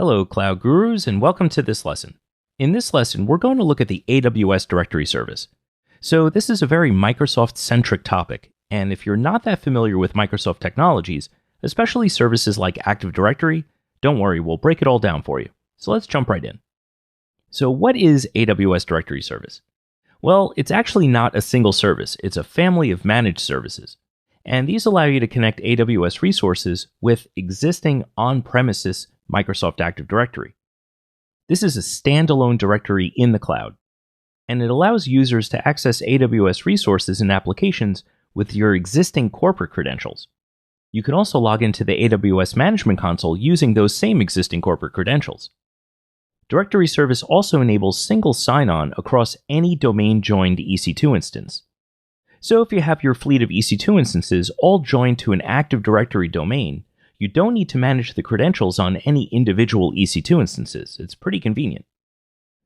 Hello, Cloud Gurus, and welcome to this lesson. In this lesson, we're going to look at the AWS Directory Service. So this is a very Microsoft-centric topic, and if you're not that familiar with Microsoft technologies, especially services like Active Directory, don't worry, we'll break it all down for you. So let's jump right in. So what is AWS Directory Service? Well, it's actually not a single service, it's a family of managed services. And these allow you to connect AWS resources with existing on-premises Microsoft Active Directory. This is a standalone directory in the cloud, and it allows users to access AWS resources and applications with your existing corporate credentials. You can also log into the AWS Management Console using those same existing corporate credentials. Directory Service also enables single sign-on across any domain-joined EC2 instance. So if you have your fleet of EC2 instances all joined to an Active Directory domain, you don't need to manage the credentials on any individual EC2 instances. It's pretty convenient.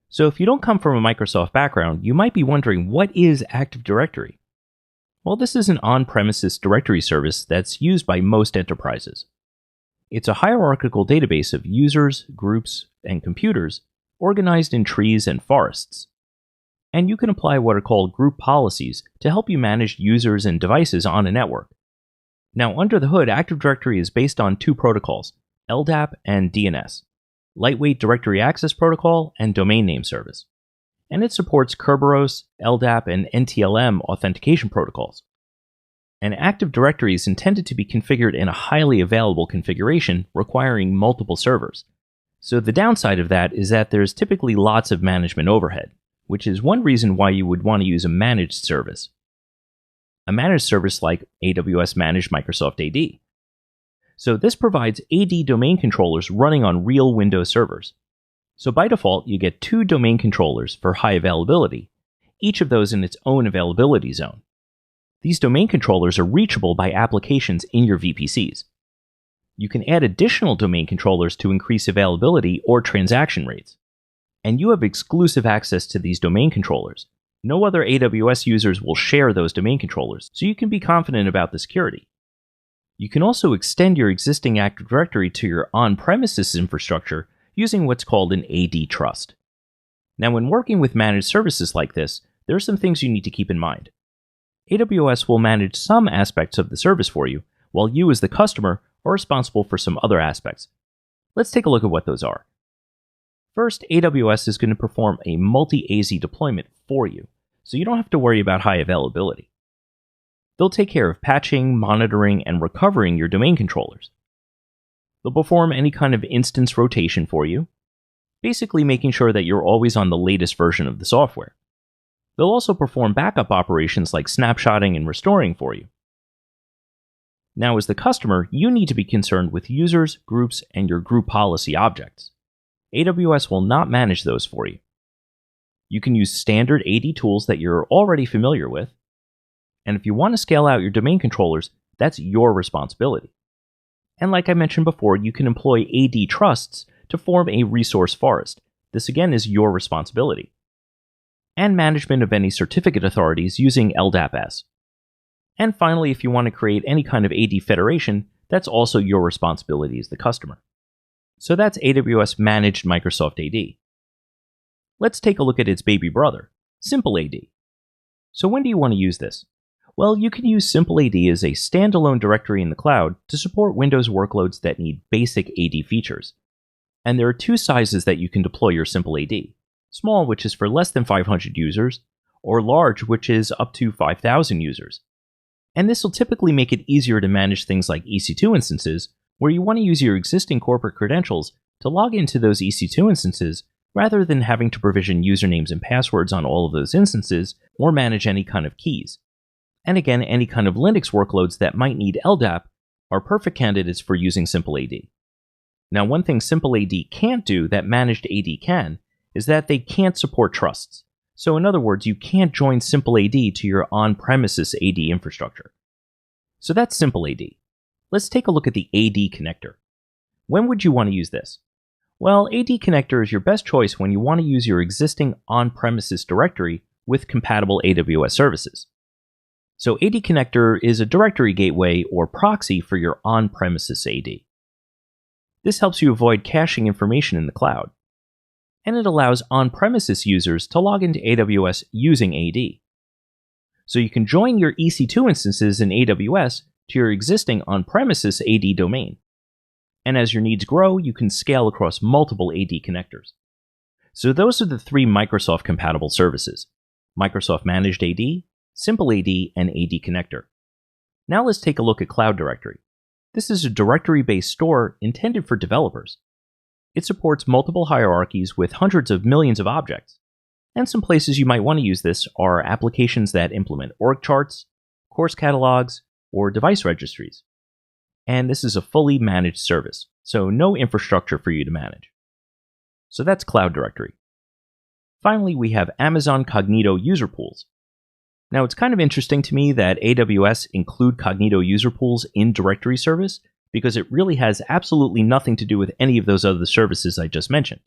So if you don't come from a Microsoft background, you might be wondering, what is Active Directory? Well, this is an on-premises directory service that's used by most enterprises. It's a hierarchical database of users, groups, and computers organized in trees and forests. And you can apply what are called group policies to help you manage users and devices on a network. Now, under the hood, Active Directory is based on two protocols, LDAP and DNS, Lightweight Directory Access Protocol and Domain Name Service. And it supports Kerberos, LDAP, and NTLM authentication protocols. And Active Directory is intended to be configured in a highly available configuration requiring multiple servers. So the downside of that is that there's typically lots of management overhead, which is one reason why you would want to use a managed service. A managed service like AWS Managed Microsoft AD. So this provides AD domain controllers running on real Windows servers. So by default, you get two domain controllers for high availability, each of those in its own availability zone. These domain controllers are reachable by applications in your VPCs. You can add additional domain controllers to increase availability or transaction rates. And you have exclusive access to these domain controllers. No other AWS users will share those domain controllers, so you can be confident about the security. You can also extend your existing Active Directory to your on-premises infrastructure using what's called an AD trust. Now, when working with managed services like this, there are some things you need to keep in mind. AWS will manage some aspects of the service for you, while you as the customer are responsible for some other aspects. Let's take a look at what those are. First, AWS is going to perform a multi-AZ deployment for you, so you don't have to worry about high availability. They'll take care of patching, monitoring, and recovering your domain controllers. They'll perform any kind of instance rotation for you, basically making sure that you're always on the latest version of the software. They'll also perform backup operations like snapshotting and restoring for you. Now, as the customer, you need to be concerned with users, groups, and your group policy objects. AWS will not manage those for you. You can use standard AD tools that you're already familiar with, and if you want to scale out your domain controllers, that's your responsibility. And like I mentioned before, you can employ AD trusts to form a resource forest. This again is your responsibility. And management of any certificate authorities using LDAP-S. And finally, if you want to create any kind of AD federation, that's also your responsibility as the customer. So that's AWS Managed Microsoft AD. Let's take a look at its baby brother, Simple AD. So when do you want to use this? Well, you can use Simple AD as a standalone directory in the cloud to support Windows workloads that need basic AD features. And there are two sizes that you can deploy your Simple AD. Small, which is for less than 500 users, or large, which is up to 5,000 users. And this will typically make it easier to manage things like EC2 instances, where you want to use your existing corporate credentials to log into those EC2 instances rather than having to provision usernames and passwords on all of those instances or manage any kind of keys. And again, any kind of Linux workloads that might need LDAP are perfect candidates for using Simple AD. Now, one thing Simple AD can't do that Managed AD can is that they can't support trusts. So in other words, you can't join Simple AD to your on-premises AD infrastructure. So that's Simple AD. Let's take a look at the AD connector. When would you want to use this? Well, AD connector is your best choice when you want to use your existing on-premises directory with compatible AWS services. So AD connector is a directory gateway or proxy for your on-premises AD. This helps you avoid caching information in the cloud. And it allows on-premises users to log into AWS using AD. So you can join your EC2 instances in AWS to your existing on-premises AD domain. And as your needs grow, you can scale across multiple AD connectors. So those are the three Microsoft-compatible services: Microsoft Managed AD, Simple AD, and AD Connector. Now let's take a look at Cloud Directory. This is a directory-based store intended for developers. It supports multiple hierarchies with hundreds of millions of objects. And some places you might want to use this are applications that implement org charts, course catalogs, or device registries. And this is a fully managed service, so no infrastructure for you to manage. So that's Cloud Directory. Finally, we have Amazon Cognito user pools. Now, it's kind of interesting to me that AWS include Cognito user pools in directory service because it really has absolutely nothing to do with any of those other services I just mentioned.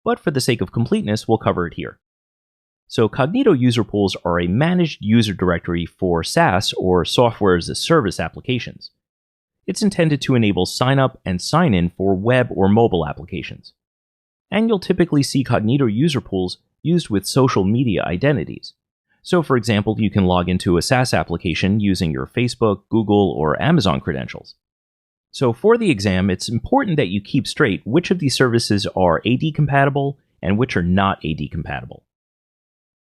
But for the sake of completeness, we'll cover it here. So Cognito user pools are a managed user directory for SaaS or software as a service applications. It's intended to enable sign-up and sign-in for web or mobile applications. And you'll typically see Cognito user pools used with social media identities. So for example, you can log into a SaaS application using your Facebook, Google, or Amazon credentials. So for the exam, it's important that you keep straight which of these services are AD compatible and which are not AD compatible.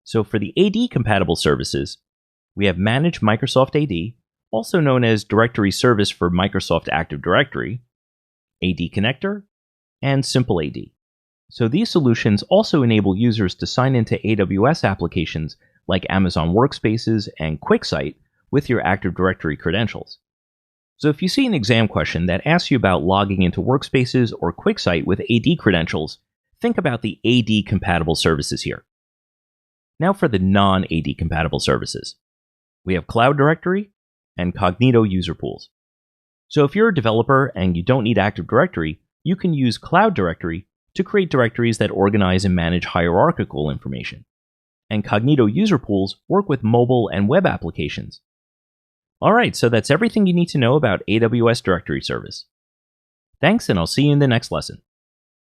So for the AD compatible services, we have Managed Microsoft AD, also known as Directory Service for Microsoft Active Directory, AD Connector, and Simple AD. So these solutions also enable users to sign into AWS applications like Amazon Workspaces and QuickSight with your Active Directory credentials. So if you see an exam question that asks you about logging into Workspaces or QuickSight with AD credentials, think about the AD compatible services here. Now for the non-AD compatible services. We have Cloud Directory and Cognito user pools. So if you're a developer and you don't need Active Directory, you can use Cloud Directory to create directories that organize and manage hierarchical information. And Cognito user pools work with mobile and web applications. Alright, so that's everything you need to know about AWS Directory Service. Thanks, and I'll see you in the next lesson.